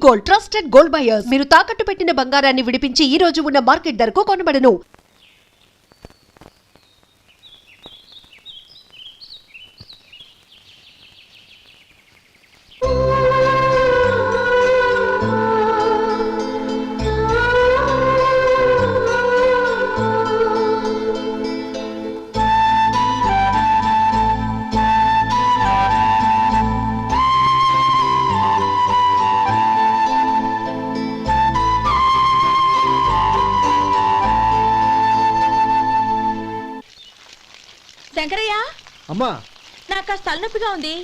Gold, trusted gold buyers. మీరు తాకట్టు పెట్టిన బంగారాన్ని విడిపించి ఈ రోజు ఉన్న మార్కెట్ ధరకు కొనబడను. శంకరయ్య, అమ్మా నాకు కాస్త తలనొప్పిగా ఉంది.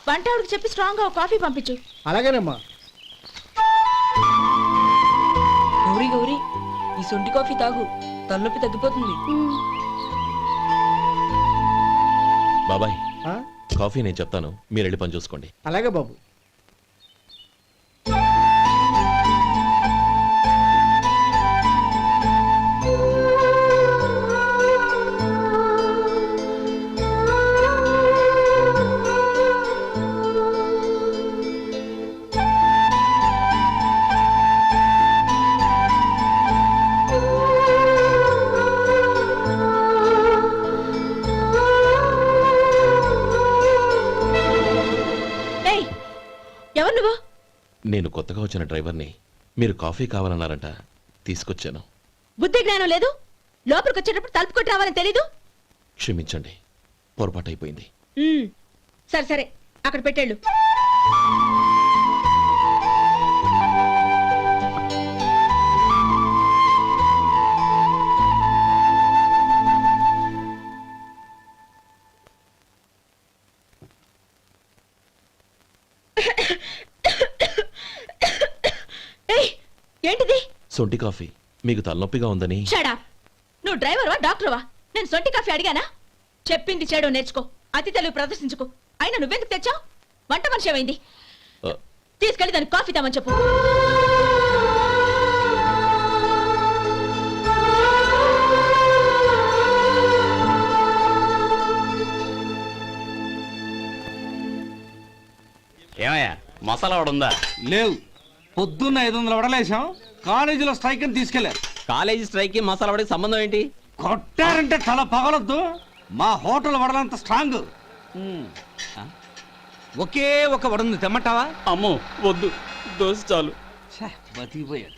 వంట ఆవిడకి చెప్పి స్ట్రాంగ్ గా కాఫీ పంపించు. అలాగేనమ్మా. గౌరీ గౌరీ, ఈ సొంటి కాఫీ తాగు, తలనొప్పి తగ్గిపోతుంది. బాబాయ్, ఆ? కాఫీ నేను చెప్తాను, మీరు వెళ్ళి పని చూసుకోండి. అలాగే బాబు. ఎవరు నువ్వు? నేను కొత్తగా వచ్చిన డ్రైవర్ని. మీరు కాఫీ కావాలన్నారంట, తీసుకొచ్చాను. బుద్ధి జ్ఞానం లేదు. లోపలికి వచ్చేటప్పుడు తలుపు కొట్టి రావాలని తెలీదు. క్షమించండి, పొరపాటు అయిపోయింది. సరే సరే, అక్కడ పెట్టేళ్ళు. ఏంటిది? సొంటి కాఫీ. మీకు తలనొప్పిగా ఉందని. Shut up. నువ్వు డ్రైవర్వా డాక్టర్వా? నేను సొంటి కాఫీ అడిగానా? చెప్పింది చేయడం నేర్చుకో, అతి తెలివి ప్రదర్శించుకో. అయినా నువ్వెందుకు తెచ్చావు? వంట మనిషి ఏమైంది? తీసుకెళ్ళి దానికి కాఫీ తామని చెప్పు. ఏమయ్యా, మసాలా వడ ఉందా? లేవు. పొద్దున్న 500 వడలేసాం. కాలేజీలో స్ట్రైక్ అని తీసుకెళ్లారు. కాలేజీ స్ట్రైక్ కి మసాలా వడకి సంబంధం ఏంటి? కొట్టారంటే తల పగలొద్దు. మా హోటల్ వడలంత స్ట్రాంగ్. ఒకే ఒక వడ ఉంది, తెమ్మంటావా? అమ్మో వద్దు, దోశ చాలు. బతికిపోయాడు.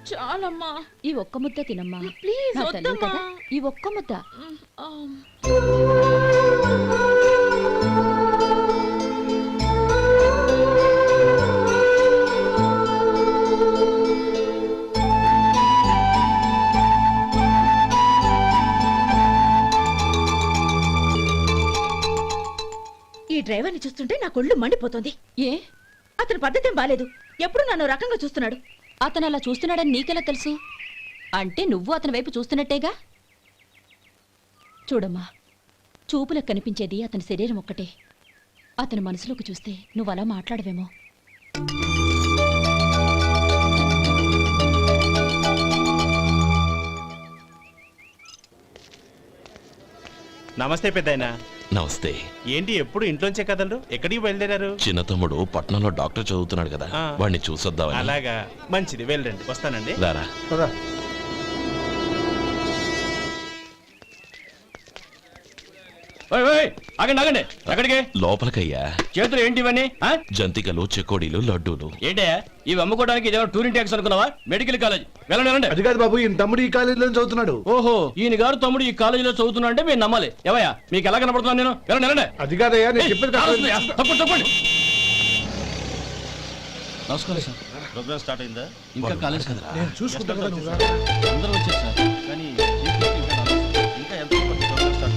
చాలమ్మా, ఈ ఒక్క ముద్ద తినమ్మా ప్లీజ్. నా తల్లి వద్దమ్మా. కదా, ఈ ఒక్క ముద్ద. ఈ డ్రైవర్ని చూస్తుంటే నా కొళ్ళు మండిపోతుంది. ఏ, అతని పద్ధతి ఏం బాలేదు. ఎప్పుడు నన్ను రకంగా చూస్తున్నాడు. అతను అలా చూస్తున్నాడని నీకెలా తెలుసు? అంటే నువ్వు అతని వైపు చూస్తున్నట్టేగా. చూడమ్మా, చూపులకు కనిపించేది అతని శరీరం ఒక్కటే. అతని మనసులోకి చూస్తే నువ్వు అలా మాట్లాడవేమో. నమస్తే పెద్దాయనా. నమస్తే. ఏంటి ఎప్పుడు ఇంట్లోంచే కదలరు? ఎక్కడికి బయలుదేరారు? చిన్న తమ్ముడు పట్నంలో డాక్టర్ చదువుతున్నాడు కదా, వాడిని చూసొద్దామని. అలాగా, మంచిది, వెళ్ళండి. వస్తానండి. రారా. ఆగండి ఆగండి, ఎక్కడికి? లోపలికయ్యా. చేతులు ఏంటి ఇవన్నీ? జంతికలు, చెకోడీలు, లడ్డూలు. ఏంటయ్యా ఇవి అమ్ముకోవడానికి? ఇదేమో టూరింగ్ ట్యాక్స్ అనుకున్నావా? Medical college. వెళ్ళండి వెళ్ళండి. అది కాదు బాబు, ఈయన తమ్ముడు ఈ కాలేజీలో చదువుతున్నాడు. ఓహో, ఈయన గారు తమ్ముడు ఈ కాలేజీలో చదువుతున్నా అంటే మీరు నమ్మాలి. ఏవయ్యా, మీకు ఎలా కనపడుతున్నాను నేను? వెళ్ళండి వెళ్ళండి. అది కాదయ్యా, నేను చెప్పేది తప్పండి తప్పండి. నమస్కారం సార్. ప్రోగ్రామ్ స్టార్ట్ అయిందా? ఇంకా కాలేజ్ కదా. నేను చూసుకుంటాను. అందరూ వచ్చారు సార్, కానీ ఇంకా ఎంత program start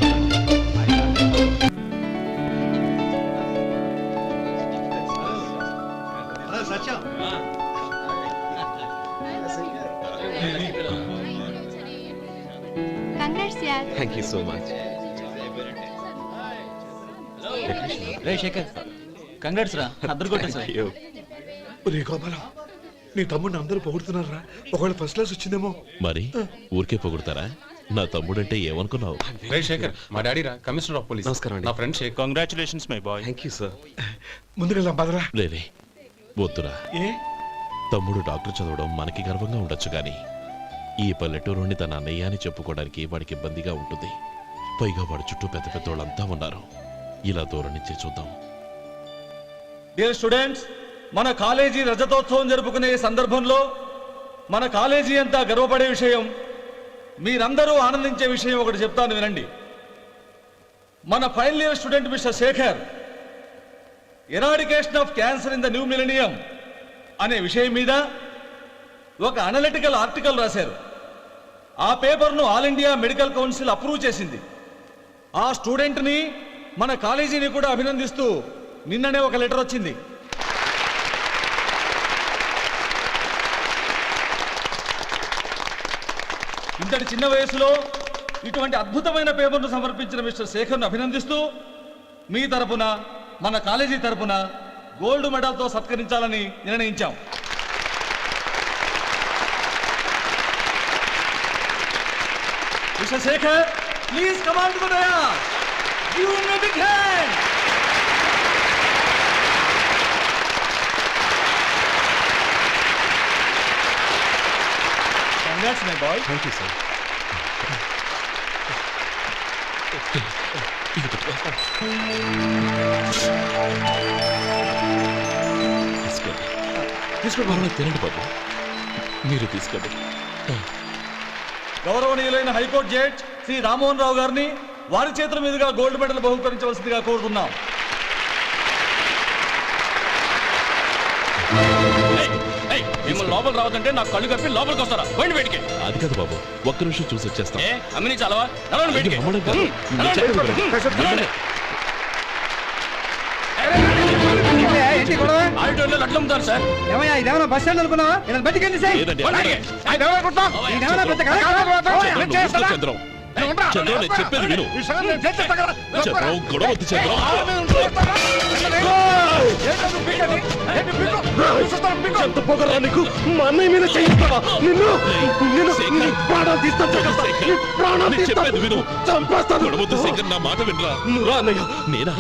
thank you so much. రే శేఖర్, కంగ్రాట్స్ రా, అద్దరు కొట్టేసా. రే గోపాలం, నీ తమ్ముడిని అందరూ పొగుడుతున్నారా? ఒకవేళ ఫస్ట్ క్లాస్ వచ్చిందేమో. మరి ఊరికే పొగుడతారా? నా తమ్ముడంటే ఏమనుకున్నావు? రే శేఖర్, మా డాడీ రా, కమిషనర్ ఆఫ్ పోలీస్. నమస్కారం అండి. నా friend Shekhar. Congratulations my boy. Thank you sir. ముందుకెళ్దాం పదరా. లేదే వద్దురా. ఏ తమ్ముడు డాక్టర్ చదవడం మనకి గర్వంగా ఉండొచ్చు కానీ ఈ పల్లెటూరుని తన అన్నయ్య అని చెప్పుకోవడానికి వాడికి ఇబ్బందిగా ఉంటుంది. పైగా వాడి చుట్టూ పెద్ద పెద్దోళ్ళంతా ఉన్నారు. ఇలా దూరం నుంచి చూద్దాం. డియర్ స్టూడెంట్స్, మన కాలేజీ రజతోత్సవం జరుపుకునే ఈ సందర్భంలో మన కాలేజీ అంతా గర్వపడే విషయం, మీరందరూ ఆనందించే విషయం ఒకటి చెప్తాను వినండి. మన final year student mister Shekhar eradication of cancer in the new millennium అనే విషయం మీద ఒక అనలిటికల్ ఆర్టికల్ రాశారు. ఆ పేపర్ను all India medical council approve చేసింది. ఆ స్టూడెంట్ని మన కాలేజీని కూడా అభినందిస్తూ నిన్ననే ఒక లెటర్ వచ్చింది. ఇంతటి చిన్న వయసులో ఇటువంటి అద్భుతమైన పేపర్ను సమర్పించిన మిస్టర్ శేఖర్ను అభినందిస్తూ మీ తరపున మన కాలేజీ తరపున గోల్డ్ మెడల్తో సత్కరించాలని నిర్ణయించాం. Mister Shekhar, please come on to the dais. Give him a big hand. Congrats my boy. Thank you sir. తీసుకోండి. తినండి బాబు, మీరు తీసుకోండి. గౌరవనీయులైన హైకోర్టు జడ్జ్ శ్రీ రామ్మోహన్ రావు గారిని వారి చేతుల మీదుగా గోల్డ్ మెడల్ బహుకరించవలసిందిగా కోరుతున్నాం. మిమ్మల్ని లోపల రావద్దంటే నాకు కళ్ళు కప్పి లోపలికి వస్తారా? పోయింది బయటికి. అది కాదు బాబు, ఒక్క నిమిషం చూసి వచ్చేస్తాం. అమ్మిని చాలవా? నడవండి బయటికి. రమ్మడం కాదు. మీరు చెప్పండి. నడవండి. ఆడిటోరియంలో లడ్లు అమ్ముతారు సార్. ఇదేమన్నా బస్ స్టాండ్ అనుకున్నావా? ఇలా బయటికి వెళ్ళి లేదండి. చంద్రం, చంద్రం, నేను చెప్పేది విను. చంద్రం, గొడవ వద్దు చంద్రం. ఎంత పొగరా నీకు? మా అన్నయ్య మీద చేయిస్తావా? నిన్ను నిన్ను నీ ప్రాణాలు తీస్తాను. నీ ప్రాణాలు నేను చెప్పేది విను. చంపేస్తాను. గొడవ వద్దు శేఖర్, నా మాట వినరా. నువ్వు రా అన్నయ్య. నేనా?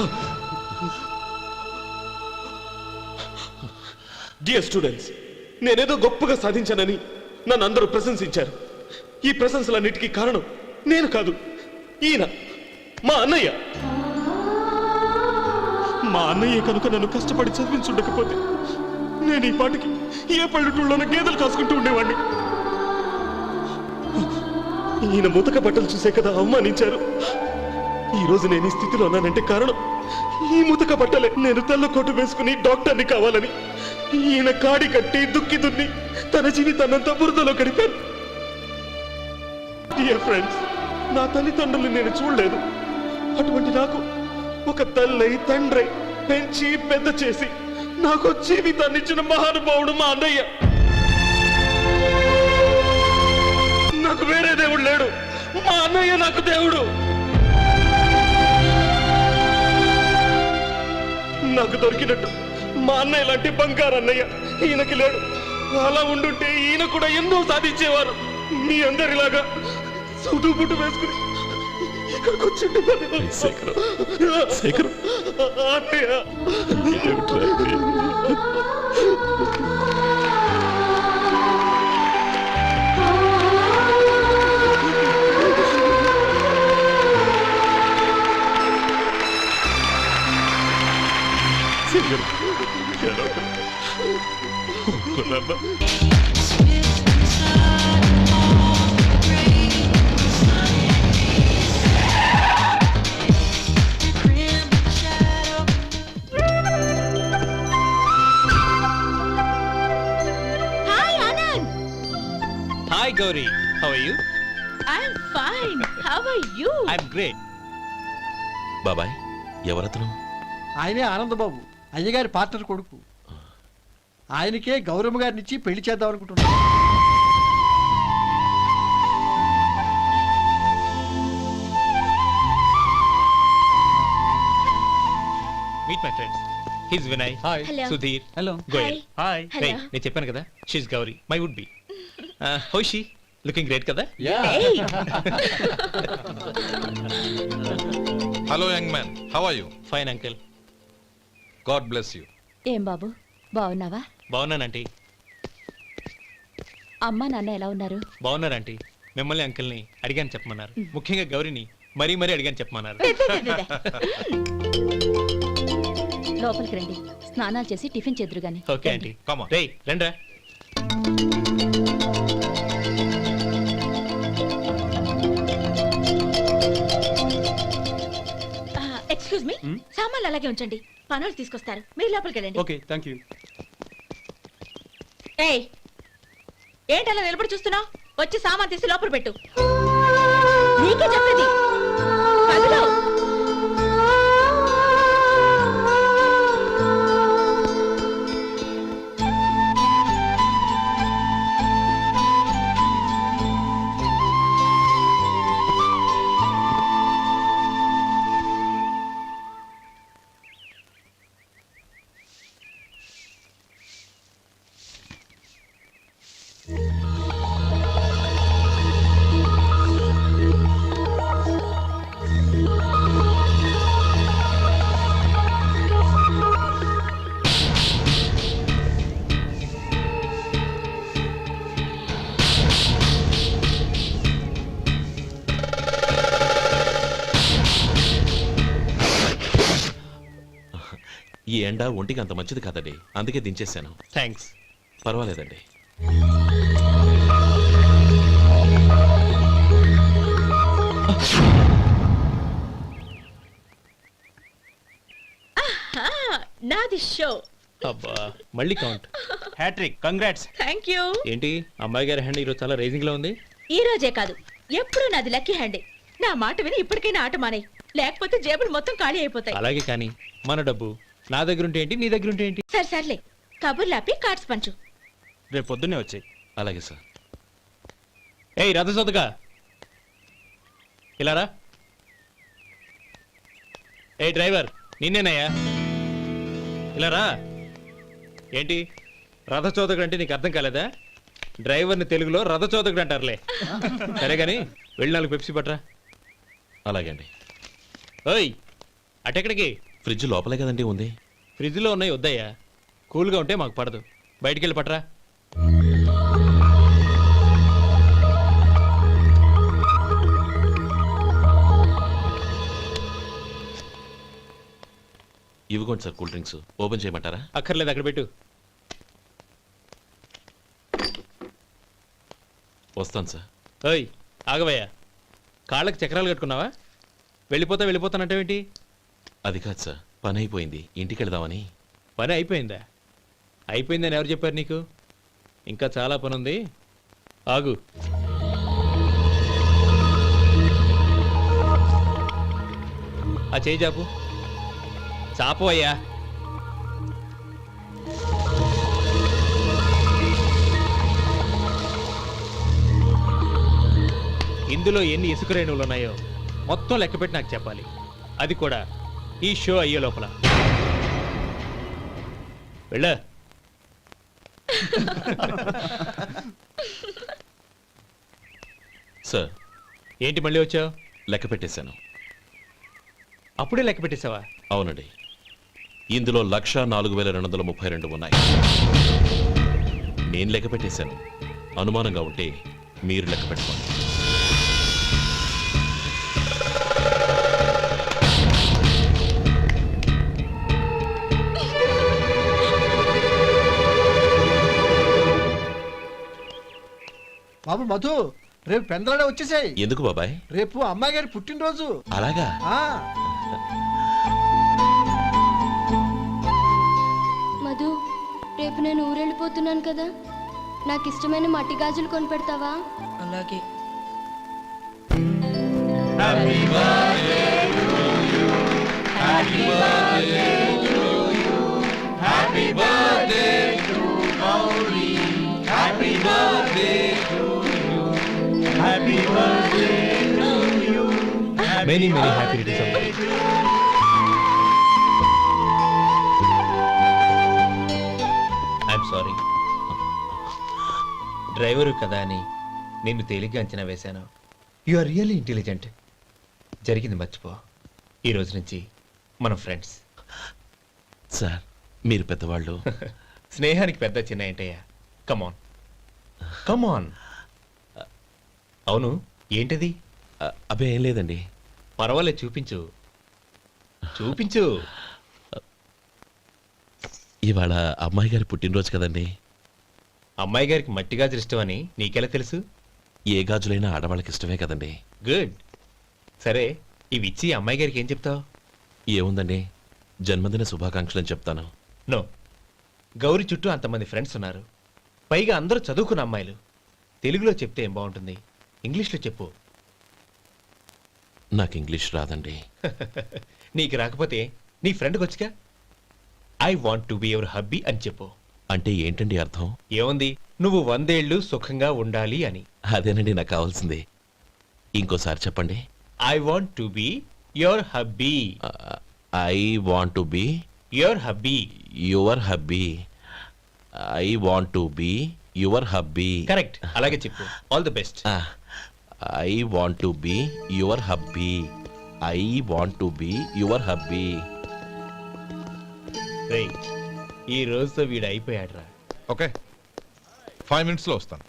డియర్ స్టూడెంట్స్, నేనేదో గొప్పగా సాధించానని నన్ను అందరూ ప్రశంసించారు. ఈ ప్రశంసలన్నిటికీ కారణం నేను కాదు, ఈయన మా అన్నయ్య. మా అన్నయ్య కనుక నన్ను కష్టపడి చదివించుండకపోతే నేను ఈ పాటికి ఏ పల్లెటూళ్ళలోనూ గేదెలు కాసుకుంటూ ఉండేవాడిని. ఈయన ముతక బట్టలు చూసే కదా అవమానించారు. ఈ రోజు నేను ఈ స్థితిలో ఉన్నానంటే కారణం ఈ ముతక బట్టలే. నేను తెల్ల కోటు వేసుకుని డాక్టర్ని కావాలని ఈయన కాడి కట్టి దుక్కి దున్ని తన జీవితాన్నంతా బురదలో గడిపారు. డియర్ ఫ్రెండ్స్, నా తల్లిదండ్రులు నేను చూడలేదు. అటువంటి నాకు ఒక తల్లై తండ్రి పెంచి పెద్ద చేసి నాకు జీవితాన్ని ఇచ్చిన మహానుభావుడు మా అన్నయ్య. నాకు వేరే దేవుడు లేడు, మా అన్నయ్య నాకు దేవుడు. నాకు దొరికినట్టు మా అన్నయ్య లాంటి బంగారు అన్నయ్య ఈయనకి లేడు. అలా ఉండుంటే ఈయన కూడా ఎన్నో సాధించేవారు. మీ అందరిలాగా సూటు బుట్టు వేసుకుని ఇక్కడికి వచ్చింటే శేఖర్, శేఖర్, అన్నయ్య. ఏమిట్రా ఇది? శేఖర్, ఒక్కనాన్న. Hi Anand. Hi Gauri, how are you? I'm fine. How are you? I'm great. బాబాయ్, ఎవరతను? ఆయనే ఆనందబాబు, అయ్యగారి పార్ట్నర్ కొడుకు. ఆయనకే గౌరమ్మ గారిని ఇచ్చి పెళ్లి చేద్దాం అనుకుంటున్నాను. Meet my friends. His Vinay. Hi. Hello. Sudheer. Hello. Goyal. Hi. Hello. నేను చెప్పాను కదా, she's Gauri, my would be. How she? Looking great కదా? ఏయ్, hello young man, how are you? Fine uncle. God bless you. ఏం బాబు బాగున్నావా? బాగున్నానంటీ. అమ్మా నాన్న ఎలా ఉన్నారు? బాగున్నారంటీ. మిమ్మల్ని అంకిల్ని అడిగాను చెప్పమన్నారు. ముఖ్యంగా గౌరీని మరీ మరీ అడిగాను చెప్పమన్నారు. They, they, they, they. లోపలికి రండి, స్నానాలు చేసి టిఫిన్ చేద్దురు గాని. Okay aunty. Come on. రేయ్ రండ్రా. ఎక్స్క్యూజ్ మీ, సామాన్లు అలాగే ఉంచండి, పనులు తీసుకొస్తారు. మీరు లోపలికి వెళ్ళండి. Okay thank you. ఏయ్, ఏంటి అలా నిలబడి చూస్తున్నావు? వచ్చి సామాన్ తీసి లోపల పెట్టు. నీకే చెప్పేది. కదులు. ఈ ఎండ ఒంటికి అంత మంచిది కాదండి, అందుకే దించేశాను. థ్యాంక్స్. పర్వాలేదండి. నాది షో. అబ్బా మళ్ళీ count. Hat trick, congrats. Thank you. ఏంటి అమ్మాయి గారి హ్యాండ్ ఈరోజు చాలా రైజింగ్ లో ఉంది? ఈ రోజే కాదు, ఎప్పుడు నాది లక్కీ హ్యాండే. నా మాట విని ఇప్పటికైనా ఆట మానేయ్, లేకపోతే జేబులు మొత్తం ఖాళీ అయిపోతాయి. అలాగే కానీ మన డబ్బు నా దగ్గర ఉంటే ఏంటి, నీ దగ్గర ఉంటే ఏంటి? సరే సర్లే, కబుర్లు ఆపి కార్డ్స్ పంచు. రేపు పొద్దున్నే వచ్చాయి. అలాగే సార్. ఏయ్ రథ సోదగా ఇలారా. ఏ డ్రైవర్, నిన్నేనయ్యా, ఇలారా. ఏంటి రథచోదకుడు అంటే నీకు అర్థం కాలేదా? డ్రైవర్ని తెలుగులో రథచోదకుడు అంటారులే. సరే గాని వెళ్ళి 4 పెప్సీ పట్రా. అలాగే అండి. ఓయ్ అటెక్కడికి? ఫ్రిడ్జ్ లోపలే కదండి ఉంది. ఫ్రిడ్జ్లో ఉన్నాయి వద్దయ్యా, కూల్గా ఉంటే మాకు పడదు. బయటికి వెళ్ళి పట్రా. ఇవ్వకోండి సార్ కూల్ డ్రింక్స్. ఓపెన్ చేయమంటారా? అక్కర్లేదు, అక్కడ పెట్టు. వస్తాను సార్. ఓయ్ ఆగవయ్యా, కాళ్ళకి చక్రాలు కట్టుకున్నావా? వెళ్ళిపోతానంటావేంటి? అది కాదు సార్, పని అయిపోయింది, ఇంటికి వెళదామని. పని అయిపోయిందా? అయిపోయిందని ఎవరు చెప్పారు నీకు? ఇంకా చాలా పని ఉంది, ఆగు. ఆ చేయి చాపు. చాపు అయ్యా. ఇందులో ఎన్ని ఇసుక రేణువులు ఉన్నాయో మొత్తం లెక్కపెట్టి నాకు చెప్పాలి, అది కూడా ఈ షో అయ్యే లోపల. వెళ్ళా. సార్ ఏంటి మళ్ళీ వచ్చావు? లెక్క పెట్టేశాను. అప్పుడే లెక్క పెట్టేశావా? అవునండి, ఇందులో 1,04,232 ఉన్నాయి. నేను లెక్క పెట్టేశాను. అనుమానంగా ఉంటే మీరు లెక్క పెట్టుకోండి. బాబు మధు, రేపు పెందలాడే వచ్చేసాయి. ఎందుకు బాబాయ్? రేపు అమ్మాయి గారి పుట్టినరోజు. అలాగా? మధు, రేపు నేను ఊరెళ్ళిపోతున్నాను కదా, నాకు ఇష్టమైన మట్టి గాజులు కొనిపెడతావా? అలాగే. Many happy returns of the day. I'm sorry. Driver కదా అని నిన్ను తేలిగ్గా అంచనా వేశాను. You are really intelligent. జరిగింది మర్చిపో. ఈ రోజు నుంచి మనం ఫ్రెండ్స్. సార్ మీరు పెద్దవాళ్ళు. స్నేహానికి పెద్ద చిన్న ఏంటయ్యా? కమాన్ కమాన్. అవును, ఏంటది? అబ్బే ఏం లేదండి. పర్వాలేదు, చూపించు చూపించు. ఇవాళ అమ్మాయి గారి పుట్టినరోజు కదండి. అమ్మాయి గారికి మట్టి గాజులు ఇష్టం అని నీకెలా తెలుసు? ఏ గాజులైనా ఆడవాళ్ళకి ఇష్టమే కదండి. గుడ్. సరే, ఇవి ఇచ్చి అమ్మాయి గారికి ఏం చెప్తావు? ఏముందండి, జన్మదిన శుభాకాంక్షలు అని చెప్తాను. నో, గౌరీ చుట్టూ అంతమంది ఫ్రెండ్స్ ఉన్నారు. పైగా అందరూ చదువుకున్న అమ్మాయిలు. తెలుగులో చెప్తే ఏం బాగుంటుంది? ఇంగ్లీష్లో చెప్పు. నాకు ఇంగ్లీష్ రాదండి. నీకు రాకపోతే నీ ఫ్రెండ్కి వచ్చిగా I want to be your hubby అని చెప్పు. అంటే ఏంటండి అర్థం? ఏముంది, నువ్వు 100 ఏళ్ళు సుఖంగా ఉండాలి అని. అదేనండి నాకు కావాల్సింది. ఇంకోసారి చెప్పండి. I want to be your hubby. I want to be your hubby. Your hubby. I want to be your hubby. Correct, అలాగే చెప్పు. All the best. I want to be your hubby. I want to be your hubby. ఈ రోజుతో వీడు అయిపోయాడురా. Okay, 5 minutesలో వస్తాను.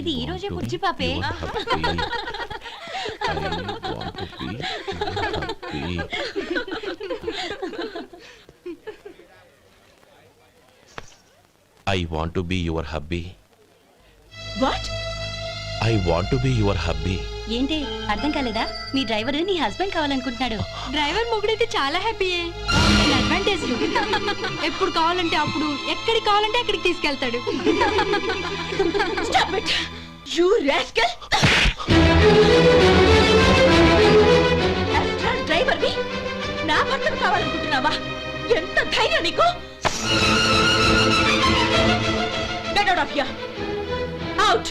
ఇది ఈ రోజే బుజ్జి పాపే. I want to be your hubby. What? I want to be your hubby. ఏంటి అర్థం కాలేదా? మీ డ్రైవర్ నీ హస్బెండ్ కావాలనుకుంటున్నాడు. డ్రైవర్ మొగుడైతే చాలా హ్యాపీయే. అడ్వాంటేజ్ ఎప్పుడు కావాలంటే అప్పుడు, ఎక్కడికి కావాలంటే అక్కడికి తీసుకెళ్తాడు. Stop it! You rascal! Driver ని నా భర్తను కావాలనుకుంటున్నావా? ఎంత ధైర్యం నీకు? Get out of here! Out!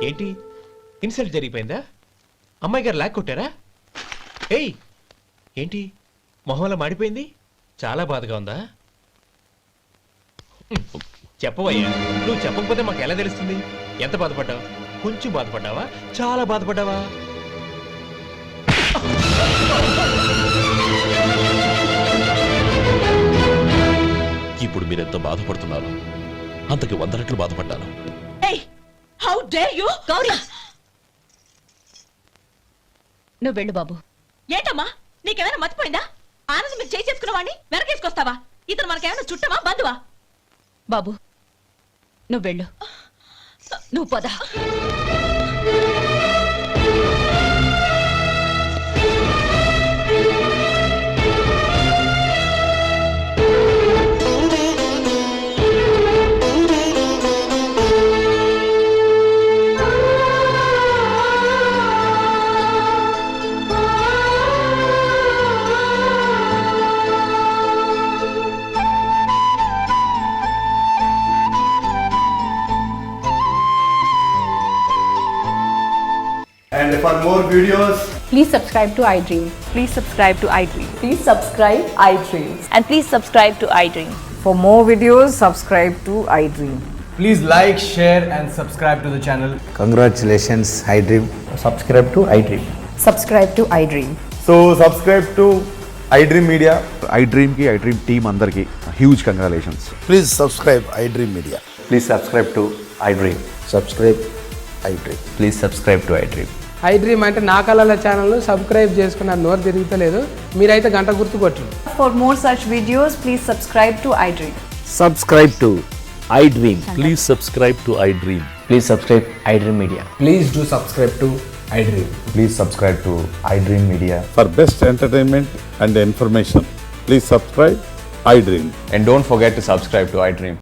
ఏంటి, ఇన్సల్ట్ జరిగిపోయిందా? అమ్మాయి గారు లాక్ కొట్టారా? ఏయ్, ఏంటి మొహంలో మాడిపోయింది? చాలా బాధగా ఉందా? చెప్పవయ్యా, నువ్వు చెప్పకపోతే మాకు ఎలా తెలుస్తుంది? ఎంత బాధపడ్డావు? కొంచెం బాధపడ్డావా? చాలా బాధపడ్డావా? ఇప్పుడు మీరెంత బాధపడుతున్నారు, అంతకి 100 రెట్లు బాధపడ్డాను. Hey! How dare you! Gauri, నువ్వు వెళ్ళు బాబు. ఏంటమ్మా, నీకేమైనా మర్చిపోయిందా? ఆనందం మీరు చేసుకున్న వాడిని వెనకేసుకొస్తావా? ఇతను మనకేమైనా చుట్టమా, బంధువా? బాబు నువ్వు వెళ్ళు. నువ్వు పద. And for more videos, please subscribe to iDream. Please subscribe to iDream. Please subscribe iDream. And please subscribe to iDream. For more videos, subscribe to iDream. please like, share and subscribe to the channel. Congratulations, iDream. Subscribe to iDream. Subscribe to iDream. So subscribe to iDream Media. iDream ki iDream team andarki huge congratulations. Please subscribe iDream Media. Please subscribe to iDream. Subscribe iDream. Please subscribe to iDream. iDream అంటే నా కళల channel subscribe చేసుకున్న నోరు తిరుగుతలేదు. మీరైతే గంట గుర్తు కొట్టండి. For more such videos, please subscribe to iDream. Subscribe to iDream. Please subscribe to iDream. Please subscribe iDream Media. Please do subscribe to iDream. Please subscribe to iDream Media. For best entertainment and information, please subscribe iDream. And don't forget to subscribe to iDream.